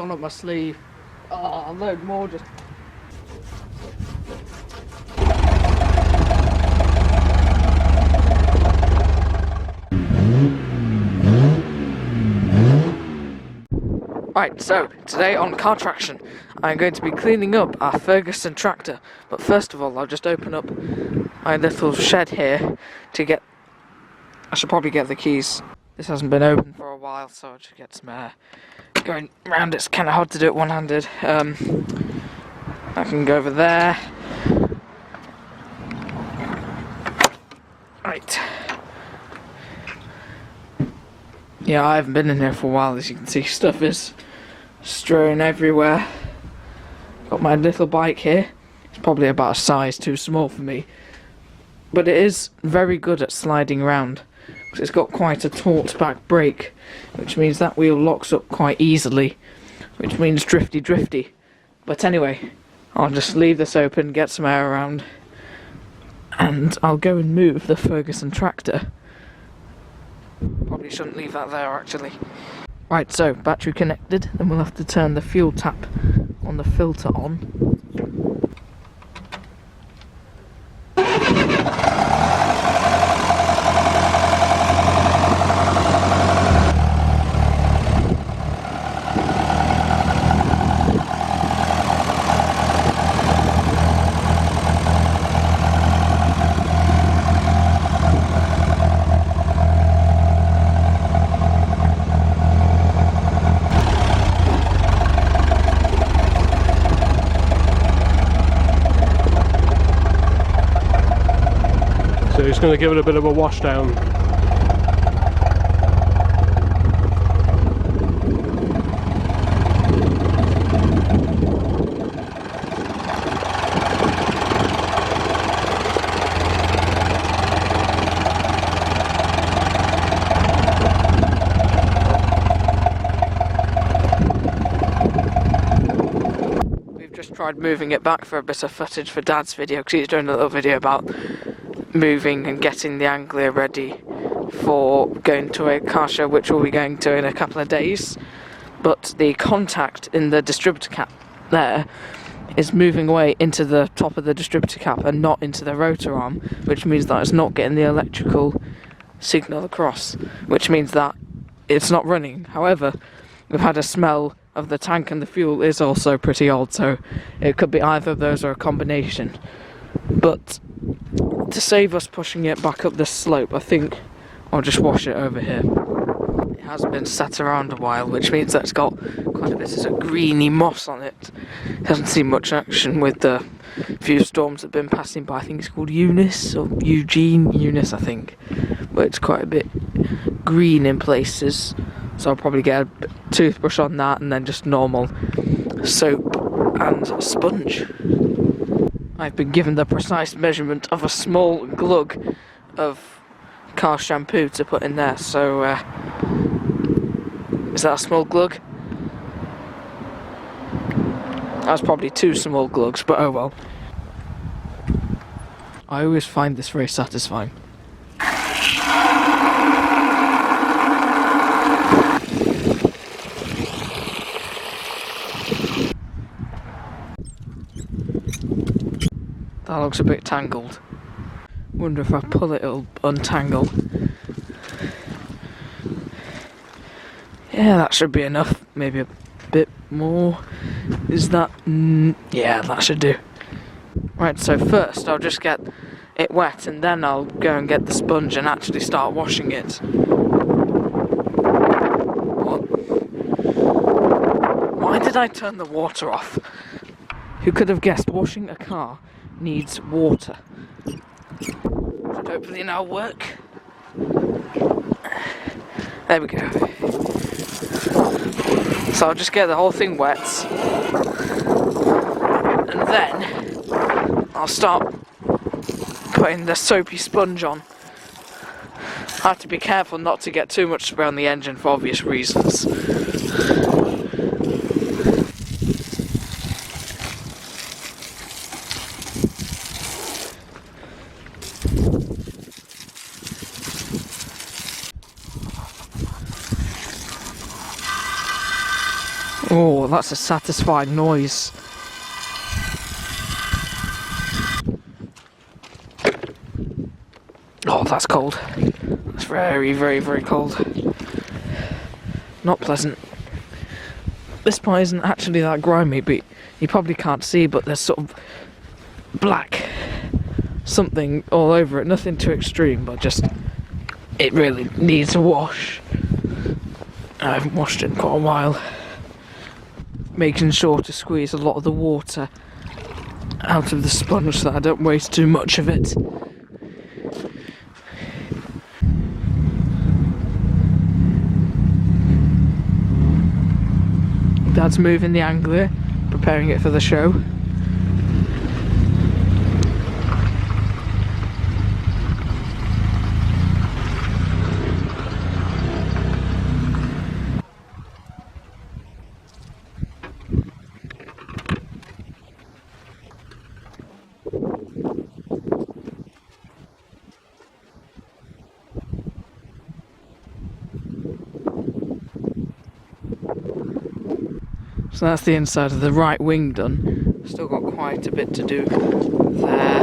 one up my sleeve. Oh, a load more just... Right, so today on Car Traction I'm going to be cleaning up our Ferguson tractor, but first of all I'll just open up my little shed here to get... I should probably get the keys. This hasn't been open for a while, so I'll just get some air going round. It's kind of hard to do it one-handed. I can go over there. Right. Yeah, I haven't been in here for a while, as you can see. Stuff is strewn everywhere. Got my little bike here. It's probably about a size too small for me, but it is very good at sliding around because it's got quite a taut back brake, which means that wheel locks up quite easily, which means drifty. But anyway, I'll just leave this open, get some air around, and I'll go and move the Ferguson tractor. Probably shouldn't leave that there actually. Right, so battery connected, then we'll have to turn the fuel tap on the filter on. So he's going to give it a bit of a wash down. We've just tried moving it back for a bit of footage for Dad's video, because he's doing a little video about moving and getting the Anglia ready for going to a car show, which we'll be going to in a couple of days. But the contact in the distributor cap there is moving away into the top of the distributor cap and not into the rotor arm, which means that it's not getting the electrical signal across, which means that it's not running. However, we've had a smell of the tank, and the fuel is also pretty old, so it could be either of those or a combination. But to save us pushing it back up this slope, I think I'll just wash it over here. It has been sat around a while, which means that it's got quite a bit of greeny moss on it. It hasn't seen much action with the few storms that have been passing by. I think it's called Eunice, or Eunice I think. But it's quite a bit green in places, so I'll probably get a toothbrush on that and then just normal soap and sponge. I've been given the precise measurement of a small glug of car shampoo to put in there, so is that a small glug? That's probably 2 small glugs, but oh well. I always find this very satisfying. That looks a bit tangled. Wonder if I pull it, it'll untangle. Yeah, that should be enough. Maybe a bit more. Is that... yeah, that should do. Right, so first I'll just get it wet, and then I'll go and get the sponge and actually start washing it. What? Why did I turn the water off? Who could have guessed washing a car needs water? Should hopefully now work. There we go. So I'll just get the whole thing wet, and then I'll start putting the soapy sponge on. I have to be careful not to get too much spray on the engine for obvious reasons. Oh, that's a satisfying noise. Oh, that's cold. That's very, very, very cold. Not pleasant. This part isn't actually that grimy, but you probably can't see, but there's sort of black something all over it. Nothing too extreme, but just it really needs a wash. I haven't washed it in quite a while. Making sure to squeeze a lot of the water out of the sponge so that I don't waste too much of it. Dad's moving the angler, preparing it for the show. So that's the inside of the right wing done. Still got quite a bit to do there,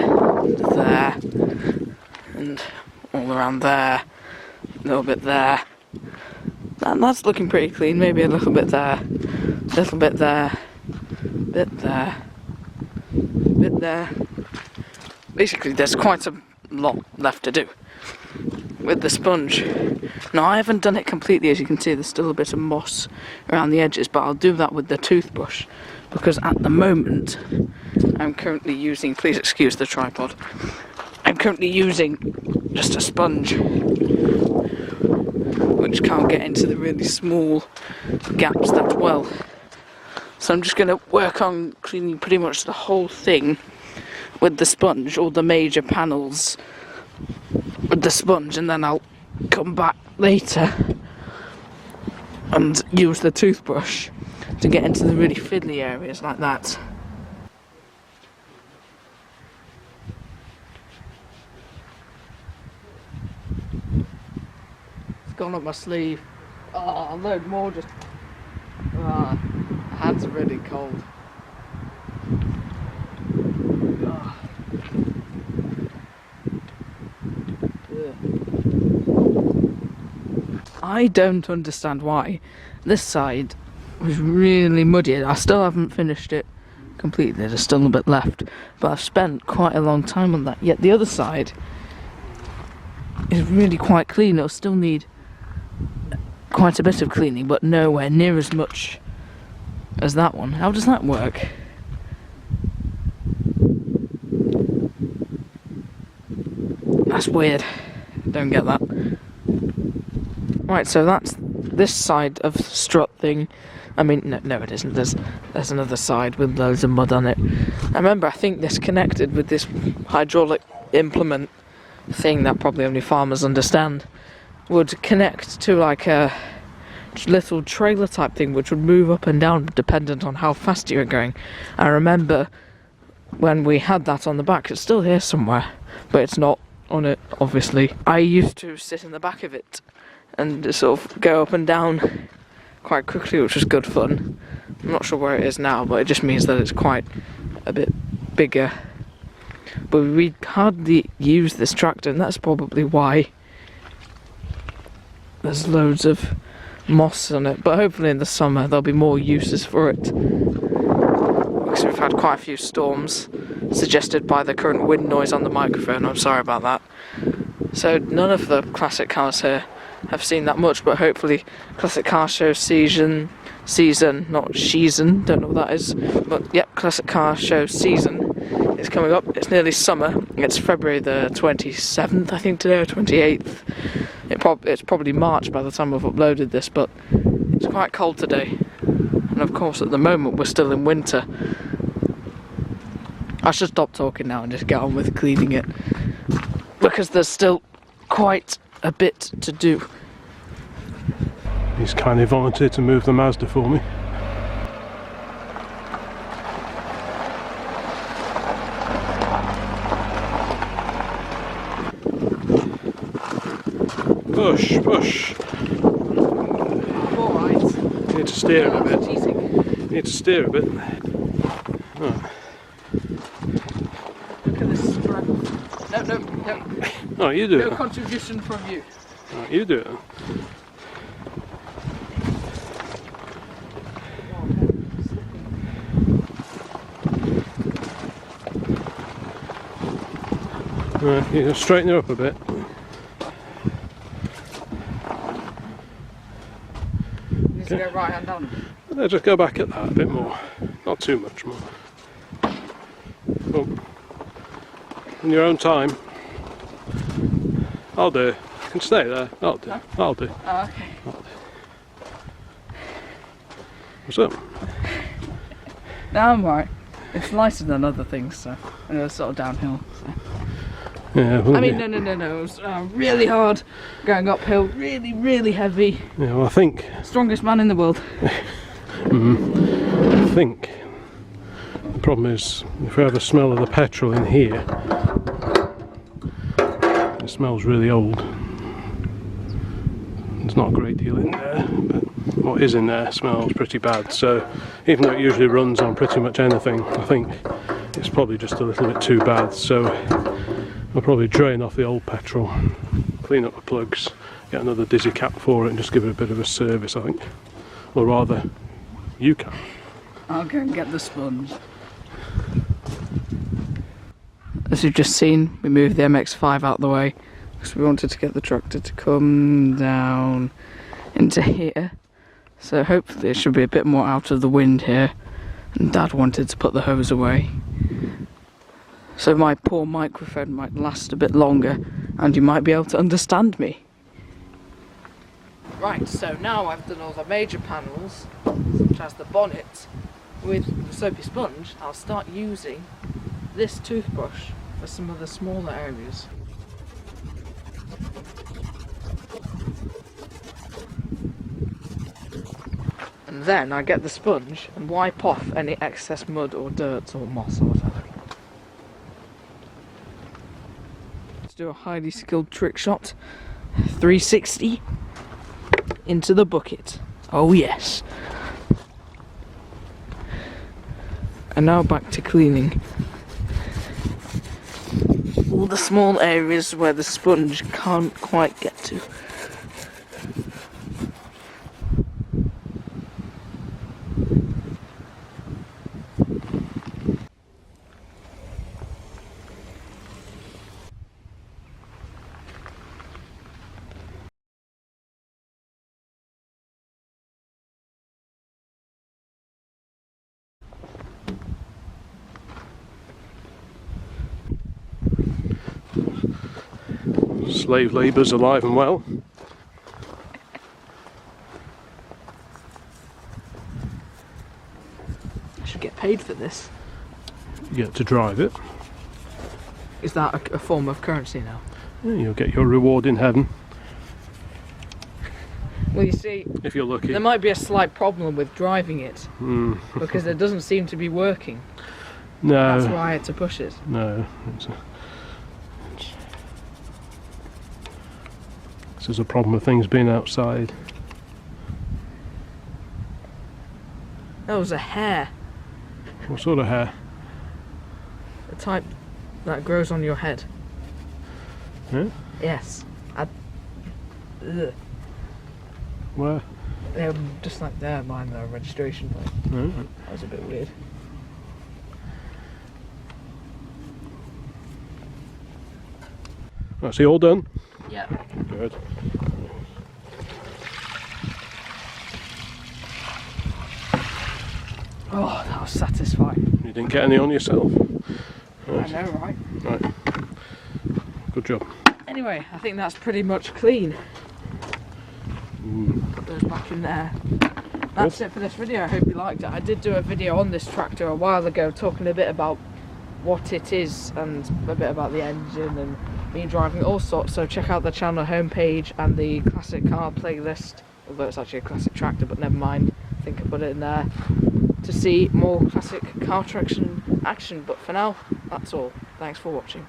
and all around there, a little bit there. And that's looking pretty clean, maybe a little bit there, a little bit there, bit there, bit there. Basically there's quite a lot left to do with the sponge. Now I haven't done it completely, as you can see there's still a bit of moss around the edges, but I'll do that with the toothbrush because at the moment I'm currently using, please excuse the tripod, I'm currently using just a sponge which can't get into the really small gaps that well. So I'm just going to work on cleaning pretty much the whole thing with the sponge, all the major panels with the sponge, and then I'll come back later and use the toothbrush to get into the really fiddly areas like that. It's gone up my sleeve. Oh, a load more just... my hands are really cold. Oh. I don't understand why this side was really muddy. I still haven't finished it completely, there's still a bit left, but I've spent quite a long time on that, yet the other side is really quite clean. It'll still need quite a bit of cleaning, but nowhere near as much as that one. How does that work? That's weird. Don't get that. Right, so that's this side of the strut thing. I mean, no it isn't. There's another side with loads of mud on it. I remember, I think this connected with this hydraulic implement thing that probably only farmers understand. Would connect to like a little trailer type thing which would move up and down dependent on how fast you were going. I remember when we had that on the back. It's still here somewhere, but it's not on it, obviously. I used to sit in the back of it and just sort of go up and down quite quickly, which was good fun. I'm not sure where it is now, but it just means that it's quite a bit bigger. But we hardly use this tractor, and that's probably why there's loads of moss on it. But hopefully in the summer there'll be more uses for it, because we've had quite a few storms suggested by the current wind noise on the microphone. I'm sorry about that. So none of the classic cars here have seen that much, but hopefully classic car show season, not season, don't know what that is, but yep, classic car show season is coming up. It's nearly summer. It's February the 27th, I think, today, or 28th. It's probably March by the time I've uploaded this, but it's quite cold today, and of course at the moment we're still in winter. I should stop talking now and just get on with cleaning it, because there's still quite a bit to do. He's kindly volunteered to move the Mazda for me. Push, push. Alright. Need to steer it a bit. Cheating. Need to steer a bit. Right. Look at this strength. No. Oh, you do No it. contribution from you. Right, you do it then. Right, you can straighten her up a bit. Needs to go right hand down. Let's just go back at that a bit more. Not too much more. Oh. In your own time. I'll do. You can stay there. I'll do. Huh? I'll do. Oh, okay. I'll do. What's up? No, I'm right. It's lighter than other things, so and it was sort of downhill. So. Yeah, well, I mean, no. It was really hard going uphill, really heavy. Yeah, well, I think. Strongest man in the world. I think the problem is if we have a smell of the petrol in here, it smells really old. There's not a great deal in there, but what is in there smells pretty bad. So even though it usually runs on pretty much anything, I think it's probably just a little bit too bad. So I'll probably drain off the old petrol, clean up the plugs, get another dizzy cap for it and just give it a bit of a service, I think. Or rather, you can. I'll go and get the sponge. As you've just seen, we moved the MX-5 out the way because we wanted to get the tractor to come down into here. So hopefully it should be a bit more out of the wind here. And Dad wanted to put the hose away. So my poor microphone might last a bit longer and you might be able to understand me. Right, so now I've done all the major panels, such as the bonnet, with the soapy sponge. I'll start using this toothbrush for some of the smaller areas. And then I get the sponge and wipe off any excess mud or dirt or moss or whatever. Let's do a highly skilled trick shot. 360 into the bucket. Oh yes. And now back to cleaning all the small areas where the sponge can't quite get to. Slave labour's alive and well. I should get paid for this. You get to drive it. Is that a form of currency now? Yeah, you'll get your reward in heaven. Well, you see, if you're lucky. There might be a slight problem with driving it because it doesn't seem to be working. No. That's why I had to push it. No. This is a problem with things being outside. That was a hair. What sort of hair? The type that grows on your head. Yeah? Yes. Ugh. Where? They're just like there, behind the registration plate. Right. That was a bit weird. Right, so you all done? Yeah. Good. Oh, that was satisfying. You didn't get any on yourself? Right. I know, right? Right. Good job. Anyway, I think that's pretty much clean. Put those back in there. That's it for this video. I hope you liked it. I did do a video on this tractor a while ago talking a bit about what it is and a bit about the engine and me driving all sorts, so check out the channel homepage and the classic car playlist, although it's actually a classic tractor, but never mind, I think I put it in there, to see more classic car traction action. But for now, that's all. Thanks for watching.